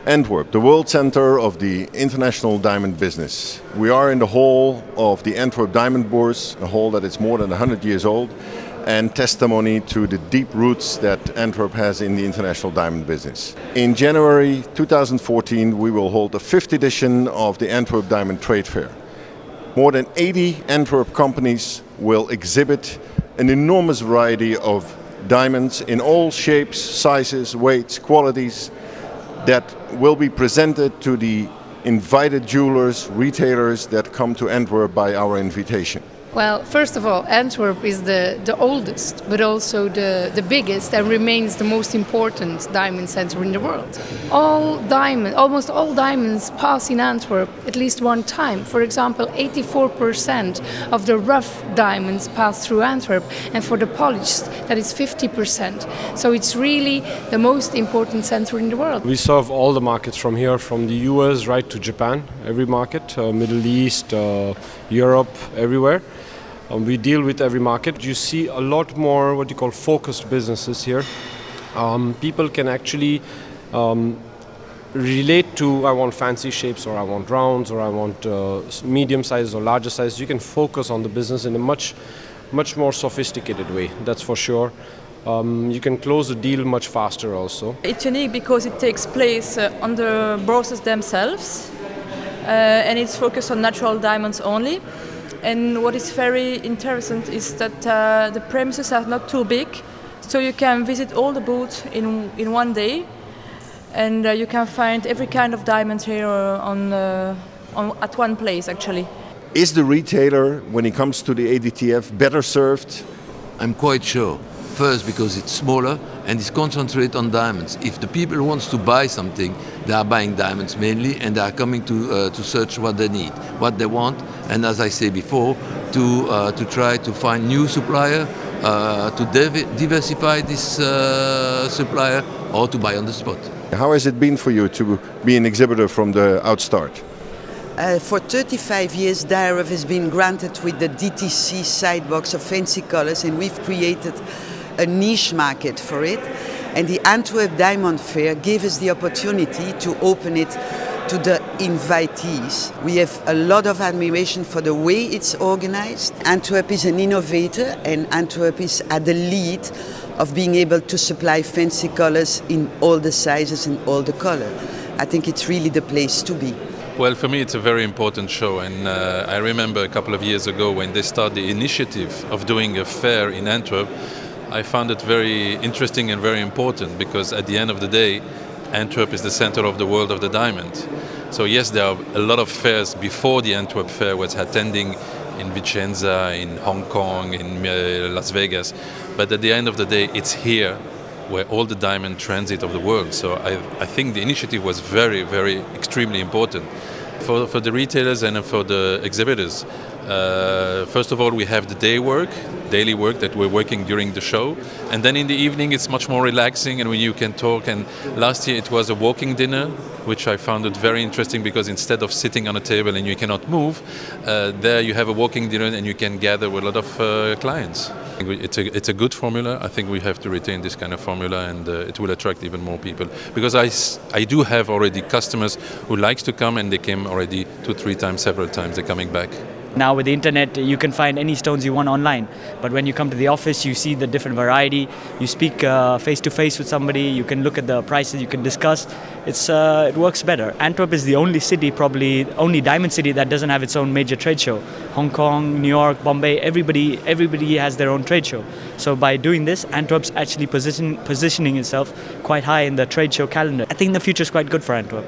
Antwerp, the world center of the international diamond business. We are in the hall of the Antwerp Diamond Bourse, a hall that is more than 100 years old, and testimony to the deep roots that Antwerp has in the international diamond business. In January 2014, we will hold the 5th edition of the Antwerp Diamond Trade Fair. More than 80 Antwerp companies will exhibit an enormous variety of diamonds in all shapes, sizes, weights, qualities, that will be presented to the invited jewelers, retailers that come to Antwerp by our invitation. Well, first of all, Antwerp is the oldest, but also the biggest and remains the most important diamond center in the world. Almost all diamonds pass in Antwerp at least one time. For example, 84% of the rough diamonds pass through Antwerp, and for the polished, that is 50%. So it's really the most important center in the world. We serve all the markets from here, from the US right to Japan, every market, Middle East, Europe, everywhere. We deal with every market. You see a lot more what you call focused businesses here. People can actually relate to, I want fancy shapes, or I want rounds, or I want medium size or larger size. You can focus on the business in a much more sophisticated way, that's for sure. You can close the deal much faster also. It's unique because it takes place on the bourses themselves, and it's focused on natural diamonds only. And what is very interesting is that the premises are not too big, so you can visit all the booths in one day, and you can find every kind of diamond here at one place actually. Is the retailer, when it comes to the ADTF, better served? I'm quite sure. First, because it's smaller and it's concentrated on diamonds. If the people want to buy something, they are buying diamonds mainly, and they are coming to search what they need, what they want, and as I say before, to try to find new supplier, to diversify this supplier, or to buy on the spot. How has it been for you to be an exhibitor from the outstart? For 35 years, Diref has been granted with the DTC sidebox of fancy colors, and we've created a niche market for it. And the Antwerp Diamond Fair gave us the opportunity to open it to the invitees. We have a lot of admiration for the way it's organized. Antwerp is an innovator, and Antwerp is at the lead of being able to supply fancy colors in all the sizes and all the color. I think it's really the place to be. Well, for me it's a very important show, and I remember a couple of years ago when they started the initiative of doing a fair in Antwerp. I found it very interesting and very important, because at the end of the day, Antwerp is the center of the world of the diamond. So yes, there are a lot of fairs before the Antwerp fair was attending in Vicenza, in Hong Kong, in Las Vegas, but at the end of the day, it's here where all the diamond transit of the world. So I think the initiative was very, very extremely important for the retailers and for the exhibitors. First of all, we have the daily work that we're working during the show, and then in the evening it's much more relaxing and when you can talk. And last year it was a walking dinner, which I found it very interesting, because instead of sitting on a table and you cannot move, there you have a walking dinner and you can gather with a lot of clients. It's a good formula. I think we have to retain this kind of formula, and it will attract even more people, because I do have already customers who likes to come, and they came already 2-3 times, several times. They're coming back. Now with the internet, you can find any stones you want online. But when you come to the office, you see the different variety. You speak face to face with somebody. You can look at the prices. You can discuss. It works better. Antwerp is the only city, probably only diamond city, that doesn't have its own major trade show. Hong Kong, New York, Bombay, everybody has their own trade show. So by doing this, Antwerp's actually positioning itself quite high in the trade show calendar. I think the future is quite good for Antwerp.